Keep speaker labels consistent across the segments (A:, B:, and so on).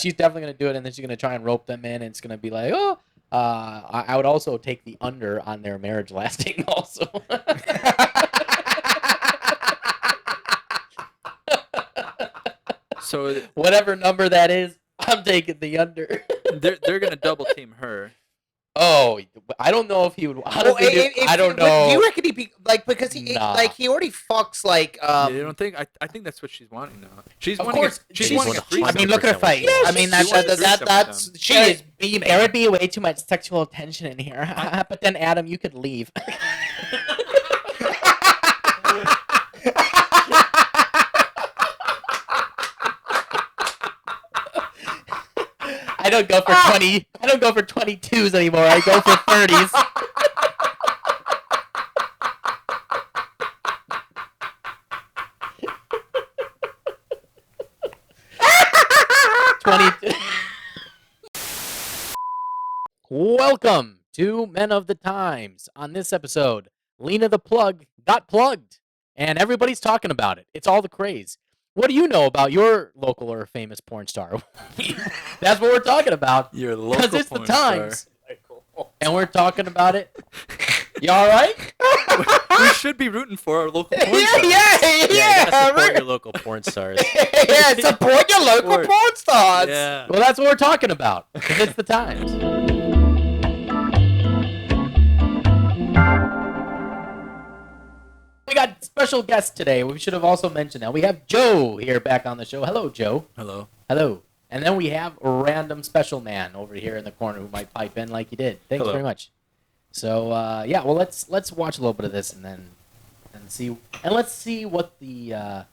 A: she's definitely gonna do it, and then she's gonna try and rope them in, and it's gonna be like, oh. I would also take the under on their marriage lasting. Also.
B: So
A: whatever number that is, I'm taking the under.
B: they're gonna double team her.
A: Oh, I don't know if he would. Honestly, I don't know.
C: Do you reckon he'd be like because he already fucks like
B: You don't think? I think that's what she's wanting now. She's
A: Of
B: wanting.
A: course,
B: She's
A: she's
B: wanting a threesome.
C: I mean, look at her face.
A: Yes,
C: I mean,
A: that's
C: she is beaming.
A: There would be way too much sexual tension in here. But then, Adam, you could leave. I don't go for 20. I don't go for 22s anymore. I go for 30s. Welcome to Men of the Times. On this episode, Lena the Plug got plugged, and everybody's talking about it. It's all the craze. What do you know about your local or famous porn star? That's what we're talking about.
B: Your local
A: because it's
B: porn
A: the Times, and we're talking about it. You all right?
B: We should be rooting for our local porn stars.
D: Yeah, support your local porn stars.
C: Yeah, support your local porn stars.
B: Yeah.
A: Well, that's what we're talking about. It's the Times. We got special guests today. We should have also mentioned that. We have Joe here back on the show. Hello, Joe.
B: Hello.
A: Hello. And then we have a random special man over here in the corner who might pipe in like you did. Thanks very much. So yeah, well let's watch a little bit of this and let's see what the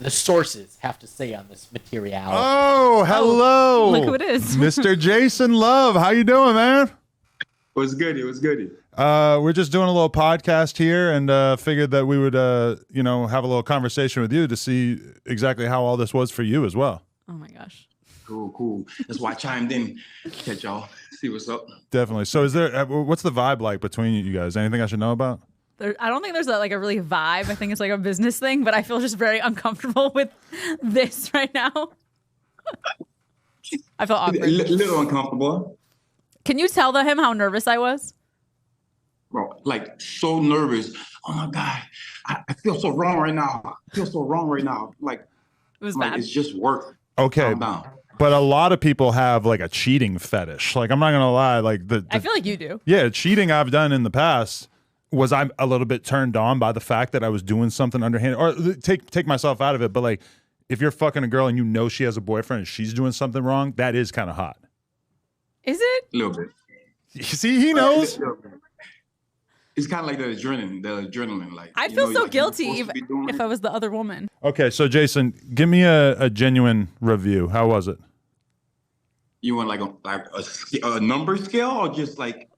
A: sources have to say on this material.
E: Oh, hello.
F: Look who it is.
E: Mr. Jason Luv. How you doing, man?
G: It was good.
E: We're just doing a little podcast here and figured that we would have a little conversation with you to see exactly how all this was for you as well.
F: Oh my gosh.
G: Cool. That's why I chimed in. Catch y'all. See what's up.
E: Definitely. So is there what's the vibe like between you guys? Anything I should know about?
F: I don't think there's a really vibe. I think it's like a business thing, but I feel just very uncomfortable with this right now. I feel awkward.
G: A little uncomfortable.
F: Can you tell him how nervous I was?
G: Bro, like so nervous. Oh my God. I feel so wrong right now. Like
F: It was bad.
G: It's just work.
E: Okay.
G: Calm down.
E: But a lot of people have like a cheating fetish. Like I'm not gonna lie, like
F: I feel like you do.
E: Yeah, cheating I've done in the past was I'm a little bit turned on by the fact that I was doing something underhanded. Or take myself out of it, but like if you're fucking a girl and you know she has a boyfriend and she's doing something wrong, that is kind of hot.
F: Is it?
G: A little bit.
E: You see, he knows.
G: It's kind of like the adrenaline. Like
F: I'd feel so guilty if I was the other woman.
E: Okay, so Jason, give me a genuine review. How was it?
G: You want like a number scale or just like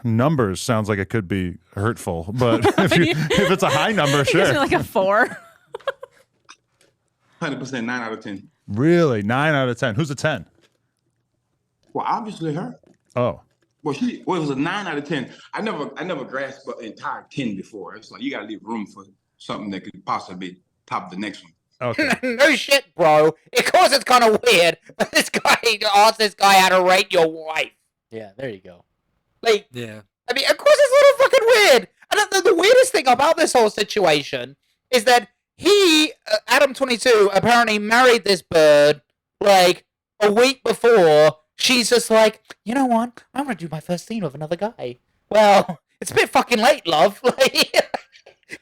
E: Numbers sounds like it could be hurtful, but if it's a high number, sure.
F: Gives me like a 4.
G: 100% 9 out of 10?
E: Really? 9 out of 10. Who's a 10?
G: Well, obviously her.
E: Oh.
G: Well, it was a 9 out of 10. I never grasped an entire 10 before. It's like you gotta leave room for something that could possibly top the next one.
E: Okay.
C: No shit, bro. Of course it's kind of weird, but this guy asked this guy how to rate your wife.
A: Yeah, there you go.
C: Like,
B: Yeah.
C: I mean, of course it's a little fucking weird. And the weirdest thing about this whole situation is that he, Adam22, apparently married this bird like a week before. She's just like, you know what? I'm gonna do my first scene with another guy. Well, it's a bit fucking late, love. Like,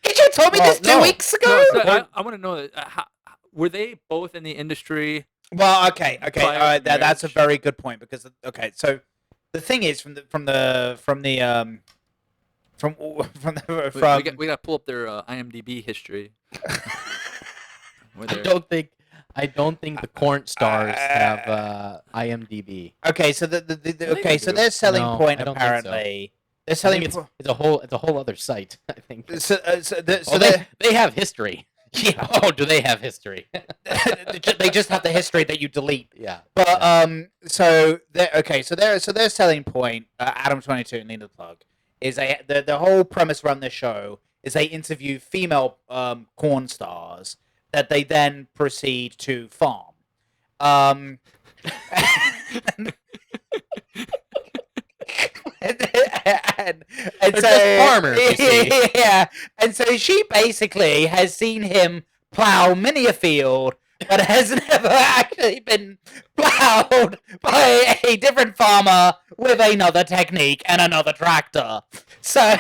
C: did you tell me this 2 weeks ago?
B: No, so I want to know, were they both in the industry?
C: Well, okay. All right, that's a
B: marriage?
C: very good point because so the thing is from
B: We got to pull up their IMDb history.
A: I don't think the cornstars have IMDb.
C: okay, so so their selling
A: No,
C: point
A: I don't think so.
C: apparently their
A: I
C: selling
A: think
C: point.
A: it's a whole other site. I think.
C: So
A: They have history. Yeah. Oh, do they have history?
C: they just have the history that you delete.
A: Yeah.
C: But so their selling point, Adam22 and Lena the Plug, is the whole premise around this show is they interview female corn stars that they then proceed to farm, And,
A: They're just farmers, you see.
C: yeah, and so she basically has seen him plow many a field, but has never actually been plowed by a different farmer with another technique and another tractor. So,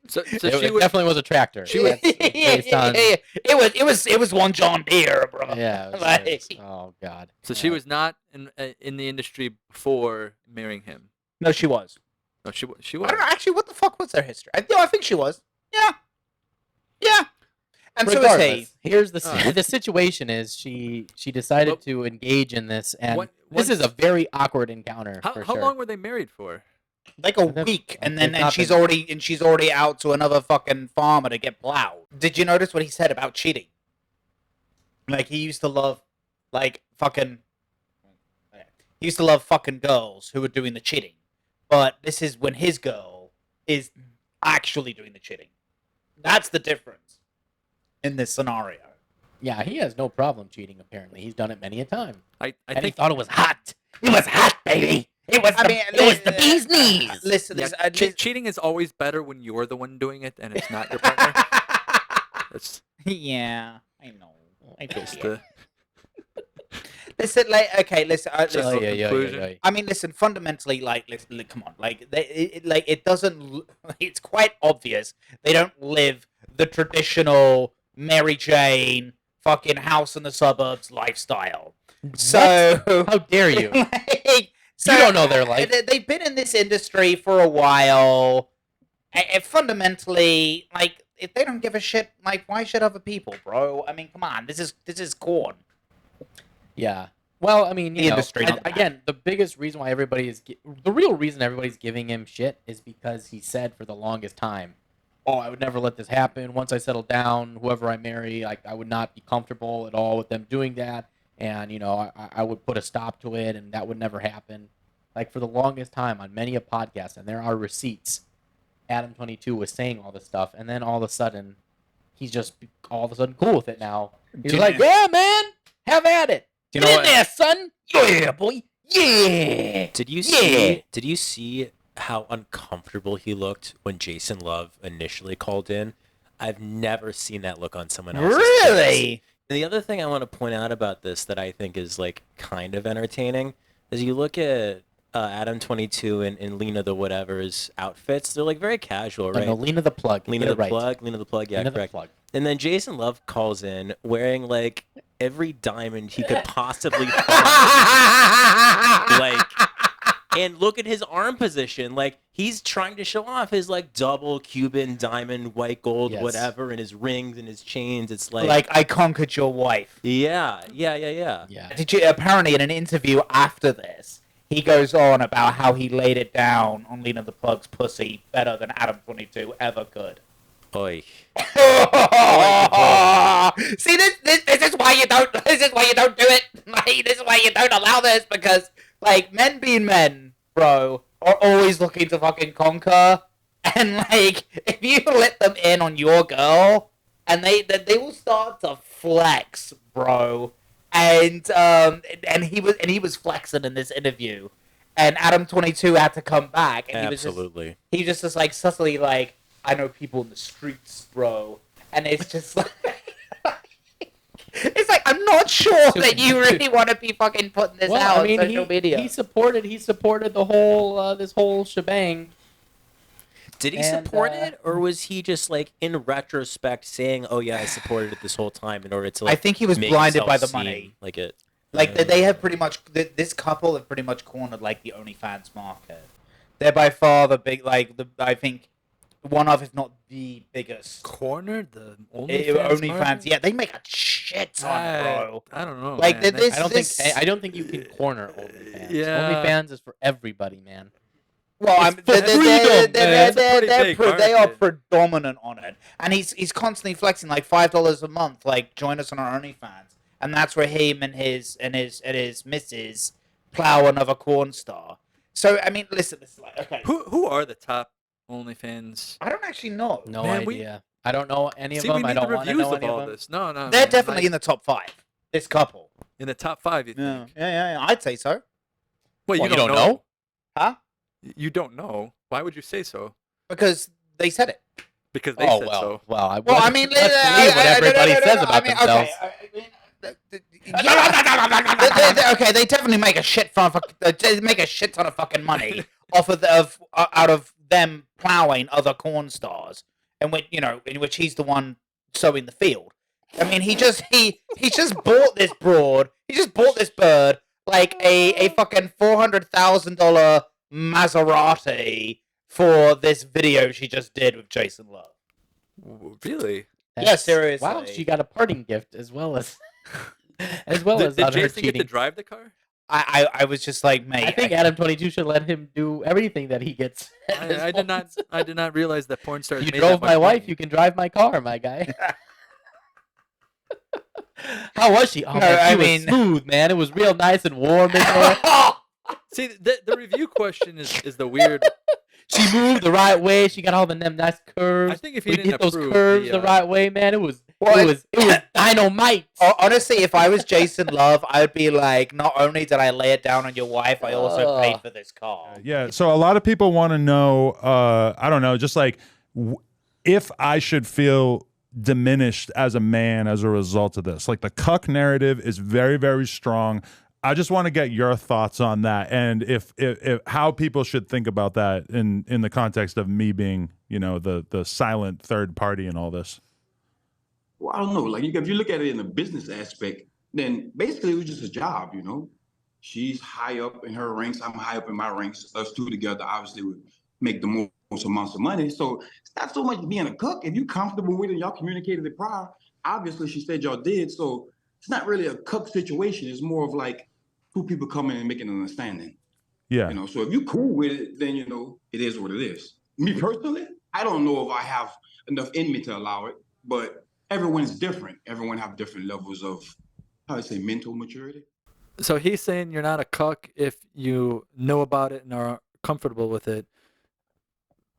B: So
A: It
B: she was
A: definitely was a tractor. That's based on,
C: it was one John Deere, bro.
A: yeah. It was,
C: Like-
A: oh God.
B: so she was not in the industry before marrying him.
C: No, she was.
B: No, she
C: I
B: was.
C: don't know. Actually, what the fuck was their history? I think she was. Yeah. And so is he.
A: Regardless, here's the
B: Alright.
A: the situation is she decided
B: Well,
A: to engage in this, and
B: what-
A: this is a
B: what's-
A: very awkward encounter.
B: How
A: for sure.
B: long were they married for?
C: Like a
A: And then-
C: week, and
A: they've
C: then
A: not
C: she's
A: been-
C: already out to another fucking farmer to get plowed. Did you notice what he said about cheating? Like he used to love, like fucking. He used to love fucking girls who were doing the cheating, but this is when his girl is actually doing the cheating. That's the difference in this scenario.
A: Yeah, he has no problem cheating. Apparently, he's done it many a time,
B: I
A: and he
B: think
A: thought it was hot. It was hot, baby. It was. It was the bee's knees.
C: Listen,
B: yeah, cheating is always better when you're the one doing it and it's not your partner. That's
C: yeah, I know. I feel
B: just
C: you.
B: the
C: Listen, like, okay, listen.
B: Just
A: Oh,
B: the
A: yeah, yeah, yeah,
B: conclusion.
A: yeah.
C: I mean, listen. Fundamentally, like, listen, come on, like, it doesn't. It's quite obvious they don't live the traditional Mary Jane fucking house in the suburbs lifestyle. So,
A: How dare you?
C: like,
A: You don't know their life.
C: They've been in this industry for a while, and fundamentally, like, if they don't give a shit, like, why should other people, bro? I mean, come on, this is corn.
A: Yeah. Well, I mean,
C: The
A: you know,
C: industry, not that.
A: again, the biggest reason why the real reason everybody's giving him shit is because he said for the longest time, "Oh, I would never let this happen. Once I settle down, whoever I marry, like, I would not be comfortable at all with them doing that, and you know, I would put a stop to it, and that would never happen." Like for the longest time on many a podcast, and there are receipts. Adam22 was saying all this stuff, and then all of a sudden, he's just all of a sudden cool with it now. He's
C: Yeah.
A: like, "Yeah, man, have at it.
B: Do you
A: Get
B: know
A: in
B: what-
A: there, son. Yeah, boy. Yeah."
D: Did you
A: Yeah.
D: see? Did you see how uncomfortable he looked when Jason Luv initially called in? I've never seen that look on someone else's face.
C: Really?
D: And the other thing I want to point out about this that I think is like kind of entertaining is you look at Adam22 and Lena the whatever's outfits. They're like very casual, right?
A: No, Lena the Plug.
D: Lena
A: Get
D: the
A: it right.
D: Plug, Lena the Plug, yeah,
A: Lena the
D: correct.
A: Plug.
D: And then Jason Luv calls in wearing like every diamond he could possibly find. Like, and look at his arm position. Like he's trying to show off his like double Cuban diamond, white gold,
A: Yes.
D: whatever, and his rings and his chains. It's like,
C: Like, I conquered your wife.
D: yeah.
A: Yeah.
C: Did you apparently in an interview after this, he goes on about how he laid it down on Lena the Plug's pussy better than Adam22 ever could.
D: Oy.
C: See, this is why you don't. This is why you don't do it. Like, this is why you don't allow this, because like men being men, bro, are always looking to fucking conquer. And like, if you let them in on your girl, and they will start to flex, bro. And he was flexing in this interview, and Adam22 had to come back, and
D: Absolutely.
C: he was just like subtly like, I know people in the streets, bro, and it's just like. It's like, I'm not sure that you really want to be fucking putting this out on social media.
A: he supported the whole this whole shebang.
D: Did he
A: And,
D: support it, or was he just like in retrospect saying, "Oh yeah, I supported it this whole time" in order to? Like,
C: I think he was
D: make
C: blinded
D: himself
C: by the
D: seem
C: money.
D: Like it.
C: Like they have pretty much this couple have pretty much cornered like the OnlyFans market. They're by far the big I think one of, if not the biggest.
B: cornered the
C: OnlyFans, yeah, they make a shit ton, bro.
B: I don't know.
C: Like,
B: man.
C: this-
A: I don't think you can corner OnlyFans.
B: Yeah.
A: OnlyFans is for everybody, man.
C: Well,
A: It's for freedom, man.
B: It's a pretty big
C: they are
B: market.
C: predominant on it, and he's constantly flexing like $5 a month. Like, join us on our OnlyFans, and that's where him and his missus plow another cornstar. So I mean, listen, like, okay,
B: Who are the top OnlyFans?
C: I don't actually know.
A: No
B: Man, we-
A: idea. I don't know any of
B: See,
A: them.
B: we need
A: I don't
B: the
A: want to
B: reviews
A: know
B: of
A: any
B: all
A: of them.
B: this. No,
C: They're
B: man,
C: definitely
B: like,
C: in the top 5. This couple.
B: In the top 5, you
C: Yeah,
B: think?
C: yeah. I'd say so.
B: Well,
A: Well, you don't know?
C: Huh?
B: You don't know. Why would you say so?
C: Because they said it.
B: Because they
A: Oh
B: said
A: well,
B: so.
A: well. I
C: Well, I mean,
A: let's believe what everybody says about themselves.
C: Okay, they definitely make a shit ton of they make a shit ton of fucking money off of out of them plowing other corn stars, and when in which he's the one sowing the field. I mean, he just bought this broad. He just bought this bird like a fucking $400,000 Maserati for this video she just did with Jason Luv.
B: Really?
C: Yeah, seriously.
A: Wow, she got a parting gift as well as as well as
B: Did
A: on her
B: Jason get
A: cheating.
B: to drive the car?
C: I was just like, mate.
A: I think Adam22 should let him do everything that he gets.
B: I did not. I did not realize that porn stars.
A: You
B: made
A: drove
B: that
A: my
B: much
A: wife.
B: money.
A: You can drive my car, my guy. How was she? Oh,
C: No,
A: man, she
C: I
A: was
C: mean-
A: smooth, man. It was real nice and warm in there.
B: See, the review question is the weird.
A: She moved the right way. She got all the them nice curves.
B: I think if he
A: We
B: didn't
A: hit those
B: approve
A: curves
B: the,
A: the right way, man. It was
C: Well,
A: it was dynamite.
C: Honestly, if I was Jason Luv, I'd be like, not only did I lay it down on your wife, I also paid for this car.
E: Yeah. So a lot of people want to know, I don't know, just like if I should feel diminished as a man as a result of this. Like the cuck narrative is very, very strong. I just want to get your thoughts on that, and if how people should think about that in the context of me being, the silent third party in all this.
G: Well, I don't know. Like, if you look at it in the business aspect, then basically it was just a job, She's high up in her ranks. I'm high up in my ranks. Us two together obviously would make the most amounts of money. So it's not so much being a cook. If you're comfortable with it, y'all communicated it prior. Obviously, she said y'all did. So it's not really a cook situation. It's more of like two people coming and making an understanding.
E: Yeah.
G: So if you're cool with it, then, it is what it is. Me personally, I don't know if I have enough in me to allow it, but everyone's different. Everyone have different levels of, how do I say, mental maturity.
B: So he's saying you're not a cuck if you know about it and are comfortable with it.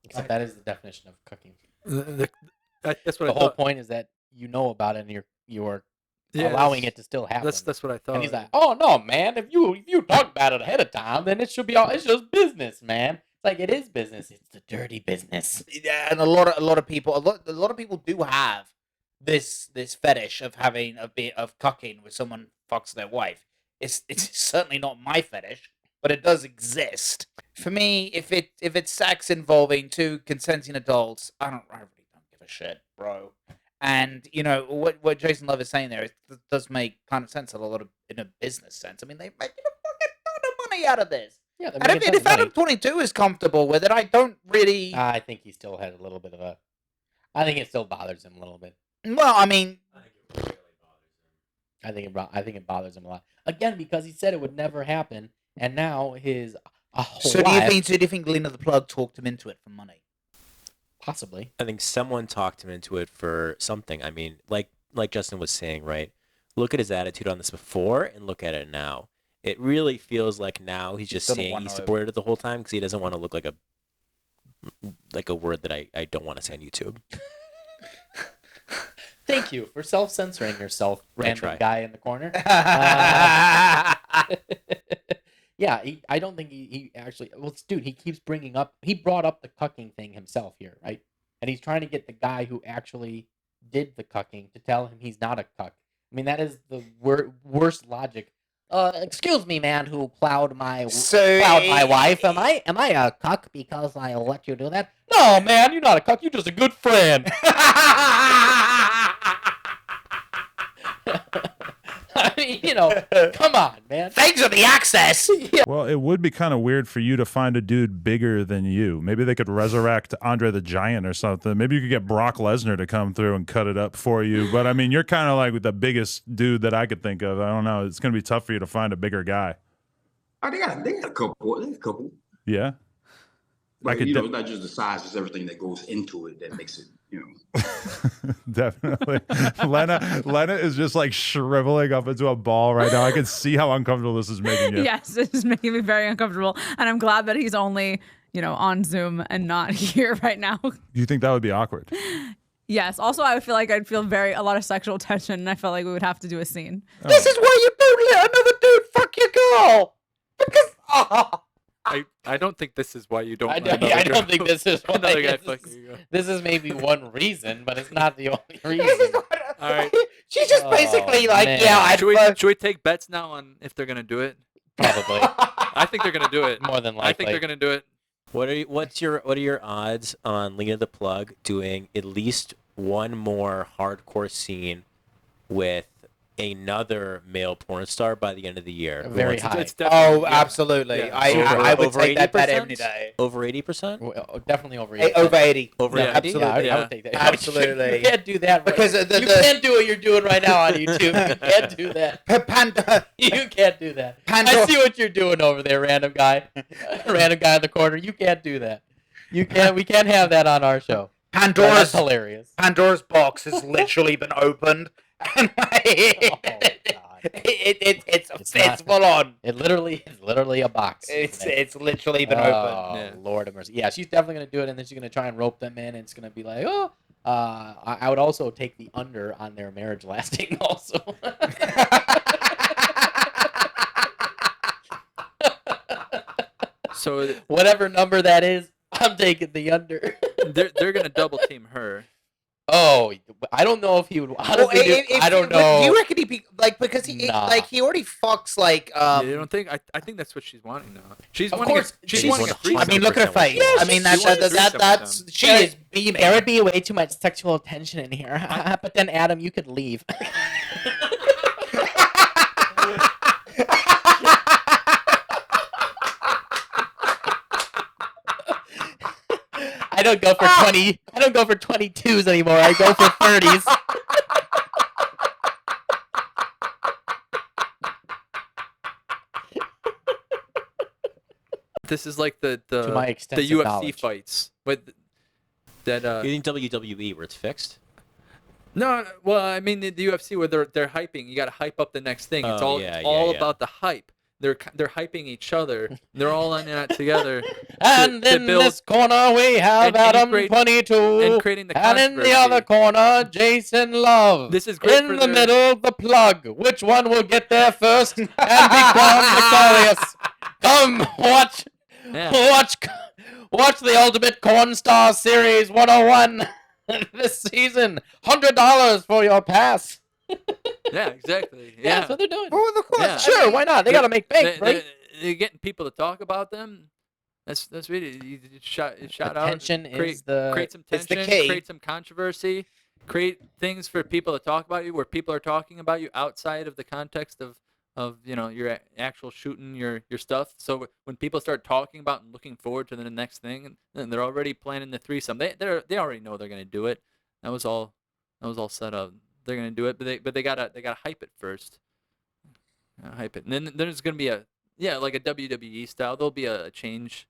A: Except that is the definition of cooking.
B: That's what
A: The
B: I
A: whole
B: thought.
A: point is that you know about it and you're
B: Yeah,
A: allowing
B: that's-
A: it to still happen.
B: That's what I thought.
A: And he's like, "Oh no, man! If you talk about it ahead of time, then it should be all. It's just business, man. It's like it is business. It's the dirty business."
C: Yeah, and a lot of people do have this fetish of of cucking with someone fucks their wife. It's certainly not my fetish, but it does exist. For me, if it's sex involving two consenting adults, I really don't give a shit, bro. And what Jason Luv is saying there, it does make kind of sense in a business sense. I mean, they make a fucking ton of money out of this.
A: Yeah,
C: And if Adam22 is comfortable with it, I don't really.
A: I think he still had a little bit of a. I think it still bothers him a little bit.
C: Well, I mean,
A: I think it bothers him a lot. Again, because he said it would never happen, and now his
C: so do you think Lena the Plug talked him into it for money?
A: possibly.
D: I think someone talked him into it for something. I mean, like Justin was saying, right? Look at his attitude on this before and look at it now. It really feels like now he's just saying he supported it the whole time because he doesn't want to look like a word that I don't want to say on YouTube.
A: Thank you for self-censoring yourself, random
D: try.
A: guy in the corner. Yeah, I don't think he actually. Well, dude, he keeps bringing up. He brought up the cucking thing himself here, right? And he's trying to get the guy who actually did the cucking to tell him he's not a cuck. I mean, that is the worst logic. Excuse me, man, who plowed my wife. Am I a cuck because I let you do that? No, man, you're not a cuck. You're just a good friend. I mean, come on, man.
C: Thanks for the access.
E: Well, it would be kind of weird for you to find a dude bigger than you. Maybe they could resurrect Andre the Giant or something. Maybe you could get Brock Lesnar to come through and cut it up for you. But I mean, you're kind of like the biggest dude that I could think of. I don't know. It's going to be tough for you to find a bigger guy.
G: Oh, they got a couple. There's a couple.
E: Yeah.
G: But, it's not just the size, it's everything that goes into it that makes it,
E: Definitely. Lena is just like shriveling up into a ball right now. I can see how uncomfortable this is making you.
F: Yes, it is making me very uncomfortable. And I'm glad that he's only, on Zoom and not here right now.
E: You think that would be awkward?
F: Yes. Also, I would feel like I'd feel a lot of sexual tension, and I felt like we would have to do a scene.
C: This is why you don't let another dude fuck your girl. Because
B: I don't think this is why you don't.
A: I
B: let
A: don't,
B: another
A: I don't
B: girl-
A: think this is why.
B: another guy
A: This
B: fucking
A: is,
B: you.
A: this is maybe one reason, but it's not the only
C: this
A: reason.
C: is what,
B: All right.
C: she's just basically
A: Oh,
C: like,
A: man.
C: yeah, I'd
B: Should we take bets now on if they're gonna do it?
A: Probably.
B: I think they're gonna do it.
A: More than
B: I think
A: likely.
B: they're gonna do it.
D: What are your odds on Lena the Plug doing at least one more hardcore scene with another male porn star by the end of the year?
A: Very
D: Who wants
A: high.
B: It's definitely,
C: Oh, absolutely.
B: Yeah.
C: I would
D: Over
C: take that bet
D: 80%?
C: every day.
D: Over 80%?
A: Well, definitely over 80.
C: Over 80.
D: Over
A: Yeah,
D: 80?
C: absolutely.
A: Yeah, I
B: Yeah.
A: would take that.
C: Absolutely.
A: You can't do that.
C: Because
A: you
C: the-
A: can't do what you're doing right now on YouTube. You can't do that.
C: Panda.
A: You can't do that.
C: Pandora-
A: I see what you're doing over there, random guy. Random guy in the corner. You can't do that. You can't. We can't have that on our show. That's
C: Pandora's
A: hilarious.
C: Pandora's box has literally been opened. And
A: Oh, God.
C: it's
A: not-
C: full on.
A: It literally is literally a box.
C: It's literally been opened.
A: Oh,
B: Yeah.
A: Lord of mercy. Yeah, she's definitely gonna do it, and then she's gonna try and rope them in, and it's gonna be like, oh. I would also take the under on their marriage lasting. Also.
B: So
A: Whatever number that is, I'm taking the under.
B: they're gonna double team her.
A: Oh, I don't know if he would. Honestly, dude, I don't
C: Do
A: know.
C: you reckon he'd be like because he
A: Nah.
C: like he already fucks like
B: you don't think? I think that's what she's wanting now. She's
A: Of
B: wanting.
A: course,
B: She's
A: she's
B: wanting a
D: 100%.
B: threesome.
C: I mean, look at her face.
A: Yeah,
C: I mean,
B: she wants a threesome
C: that's
B: with
C: she is beaming.
A: There would be way too much sexual tension in here. But then, Adam, you could leave. I don't go for 20. I don't go for 22s anymore. I go for 30s.
B: This is like the
A: To my
B: the
A: extensive
B: UFC
A: knowledge.
B: fights with that.
D: You think WWE where it's fixed?
B: No, well, I mean the UFC where they're hyping. You got to hype up the next thing. It's
D: Oh,
B: all
D: yeah,
B: all
D: yeah.
B: about the hype. They're hyping each other. They're all on that together.
A: And
B: to
A: in
B: build-
A: this corner we have
B: and create-
A: Adam22.
B: and creating the
A: And in the other
B: controversy.
A: corner, Jason Luv.
B: This is great
A: In
B: for
A: the
B: their-
A: middle, the plug. Which one will get there first and become victorious? Come watch,
B: Yeah.
A: watch the Ultimate Cornstar Series 101 this season. $100 for your pass.
B: Yeah, exactly.
A: Yeah, that's what they're doing.
C: Well, of course,
B: Yeah.
A: Sure, why not? They gotta make bank,
B: They-
A: right?
B: They're getting people to talk about them. That's really you shout out.
A: Attention
B: create,
A: is the.
B: create some
C: it's the
B: tension,
C: key.
B: create some controversy, create things for people to talk about you, where people are talking about you outside of the context of your actual shooting your stuff. So when people start talking about and looking forward to the next thing, and they're already planning the threesome. They already know they're gonna do it. That was all set up. They're gonna do it, but they gotta hype it first. Hype it, and then there's gonna be like a WWE style. There'll be a change,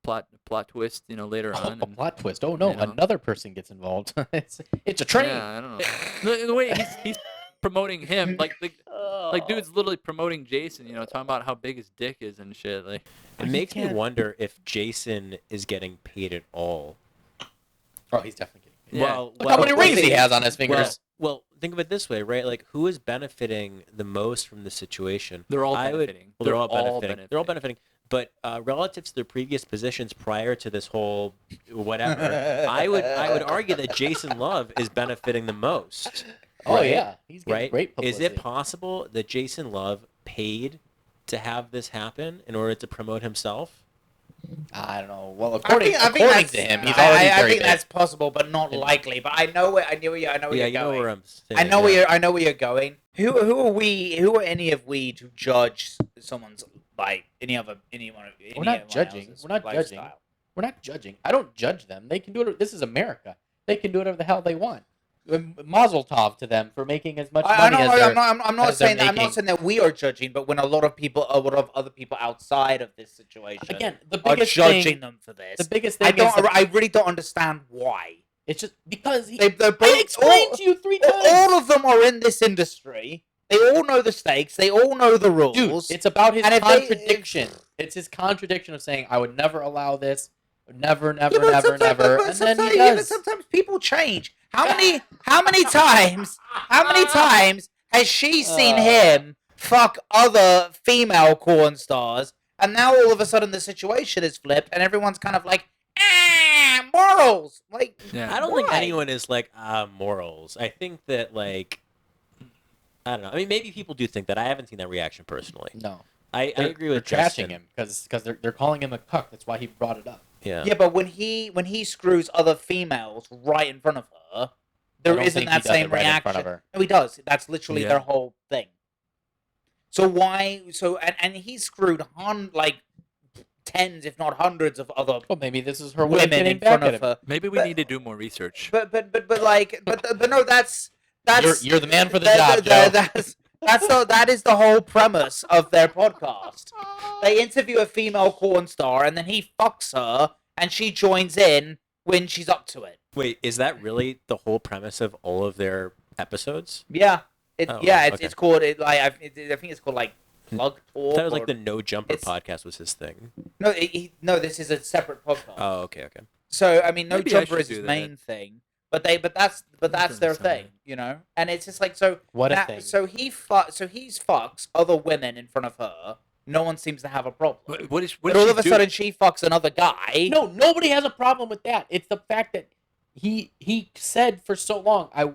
B: plot twist, later
A: Oh,
B: on.
A: a plot twist. Oh no,
B: you know.
A: another person gets involved. it's a train.
B: Yeah, I don't know. The way he's promoting him, like dude's literally promoting Jason. Talking about how big his dick is and shit. Like,
D: It makes me wonder if Jason is getting paid at all.
A: Oh, he's definitely getting.
B: yeah.
A: Look how many
C: well,
A: rings he
C: he-
A: has on his fingers.
D: Well, think of it this way, right? Like, who is benefiting the most from this situation?
B: They're all
D: I would-
B: benefiting.
D: Well, they're all benefiting. They're all benefiting. But relative to their previous positions prior to this whole whatever, I would argue that Jason Luv is benefiting the most.
A: Oh
D: right?
A: yeah, he's getting
D: Right?
A: great
D: Is
A: publicity.
D: it possible that Jason Luv paid to have this happen in order to promote himself?
A: I don't know. Well, according
C: according
A: to him, he's already
C: I
A: very
C: think
A: big.
C: that's possible, but not likely. But I know where you're
D: Yeah,
C: going.
D: you know where I'm saying.
C: I know
D: yeah.
C: where you're going. Who are we? Who are any of we to judge someone's like anyone?
A: We're not judging. We're not judging. We're not judging. I don't judge them. They can do it. This is America. They can do whatever the hell they want. Mazel tov to them for making as much money as they're.
C: I'm not
A: as they're
C: saying that. I'm not
A: making.
C: saying that we are judging, but when a lot of other people outside of this situation
A: Again, the
C: are
A: biggest
C: judging
A: thing.
C: them for this,
A: The biggest
C: I
A: thing is.
C: don't. I really don't understand why.
A: It's just because
C: They're both,
A: I explained to you 3 times.
C: all of them are in this industry. They all know the stakes. They all know the rules.
A: Dude, it's about his
C: And if they-
A: contradiction. It's his contradiction of saying, I would never allow this, never,
C: Yeah,
A: never,
C: but
A: never,
C: sometimes-
A: never,
C: but
A: and then he
C: sometimes- yeah, but
A: does.
C: sometimes people change. How many times has she seen him fuck other female corn stars, and now all of a sudden the situation is flipped, and everyone's kind of like, morals. Like,
B: Yeah.
D: I don't think
C: why?
D: anyone is like morals. I think that like I don't know. I mean, maybe people do think that. I haven't seen that reaction personally.
A: No,
D: I agree with
A: they're
D: Justin.
A: trashing him because they're calling him a cuck. That's why he brought it up.
D: Yeah.
C: Yeah, but when he screws other females right in front of her, there
A: don't
C: isn't
A: think he
C: that
A: does it
C: same
A: right in
C: reaction.
A: front of her.
C: No, he does. That's literally
B: Yeah.
C: their whole thing. So why? So and he screwed like tens, if not hundreds, of other
A: Well, maybe this is her way of
C: women
A: getting
C: in
A: back
C: front
A: at
C: of
A: him.
C: her.
B: Maybe we
C: But-
B: need to do more research.
C: But no, that's
A: You're the man for the
C: that-
A: job, Joe.
C: that is the whole premise of their podcast. They interview a female corn star, and then he fucks her, and she joins in when she's up to it.
D: Wait, is that really the whole premise of all of their episodes?
C: Yeah,
D: Oh,
C: it's
D: okay.
C: it's called I think it's called like Plug Talk.
D: That was like
C: or-
D: the No Jumper
C: it's-
D: podcast was his thing.
C: no, this is a separate podcast.
D: Oh, okay.
C: So I mean, No
B: Maybe I
C: Jumper
B: should
C: is his
B: do that.
C: main thing, but that's
B: doesn't
C: their
B: sound
C: thing,
B: right.
C: you know. And it's just like so.
A: What a
C: that-
A: thing.
C: So he fucks other women in front of her. No one seems to have a problem.
B: What is
C: But all of a sudden, she fucks another guy.
A: No, nobody has a problem with that. It's the fact that he said for so long, I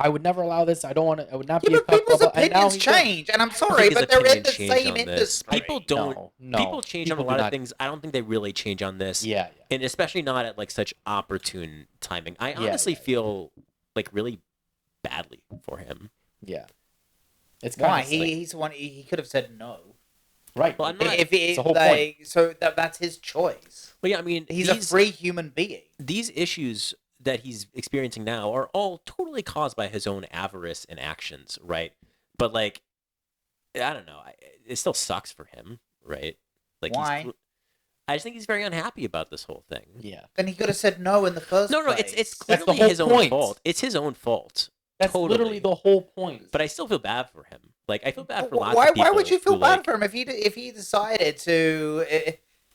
A: would never allow this. I don't want to. I would not
C: Yeah,
A: be a
C: but
A: cuck,
C: people's
A: blah, blah, and now
C: opinions
A: he does.
C: change, and I'm
D: I
C: sorry,
D: think his
C: but they're in
D: opinion
C: the
D: changed
C: same
D: on this.
C: industry.
D: People don't.
A: No,
D: People change on a
A: people
D: lot
A: do
D: of
A: not.
D: things. I don't think they really change on this.
A: Yeah,
D: And especially not at like such opportune timing. I honestly feel like really badly for him.
A: yeah. It's
C: Why?
A: kind of
C: He's the one. He could have said no.
A: right.
D: Well, I'm not-
C: If
A: It's the whole
C: like, so that's his choice.
D: But yeah, I mean,
C: He's a free human being.
D: these issues that he's experiencing now are all totally caused by his own avarice and actions, right? But like, I don't know. It still sucks for him, right? Like,
C: Why?
D: I just think he's very unhappy about this whole thing.
A: Yeah.
C: Then he could have said no in the first
D: No,
C: place.
D: it's
A: That's the
D: clearly
A: whole
D: his own
A: point.
D: fault. It's his own fault.
A: That's
D: Totally.
A: literally the whole point.
D: But I still feel bad for him. Like, I feel bad for lots
C: Why?
D: of people.
C: Why would you feel
D: who,
C: bad
D: like,
C: for him if he decided to?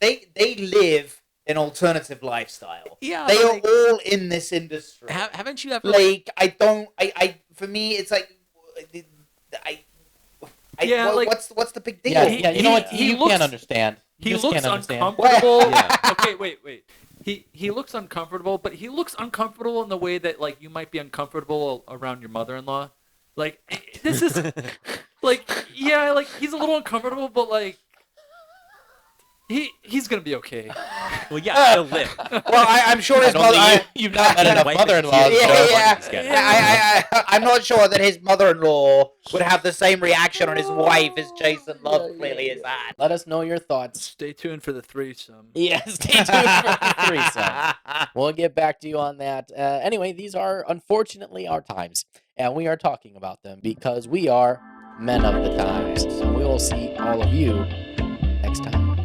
C: They live an alternative lifestyle.
D: Yeah,
C: They
D: but,
C: are
D: like,
C: all in this industry.
D: haven't you ever
C: Like I for me it's like
B: Yeah, like-
C: what's the big deal?
A: yeah,
B: he-
A: yeah. You know what?
B: he
A: You
B: looks-
A: can't understand.
B: He
A: You just
B: looks
A: can't understand.
B: uncomfortable.
D: Yeah.
B: Okay, wait. He looks uncomfortable, but he looks uncomfortable in the way that like you might be uncomfortable around your mother-in-law. Like this is like yeah, like he's a little uncomfortable, but like he's gonna be okay.
D: Well, yeah, he'll live.
C: Well, I'm sure
A: I
C: his
A: don't
C: mother.
A: think you've not met enough
D: Wife is
A: mother-in-laws.
D: cute.
C: Yeah,
A: Joe.
C: yeah.
D: He's got it.
C: I'm not sure that his mother-in-law would have the same reaction on his wife as Jason Luv clearly has had.
A: Let us know your thoughts.
B: Stay tuned for the threesome.
A: Yeah, stay tuned for the threesome. We'll get back to you on that. Anyway, these are unfortunately our times, and we are talking about them because we are men of the times. So we will see all of you next time.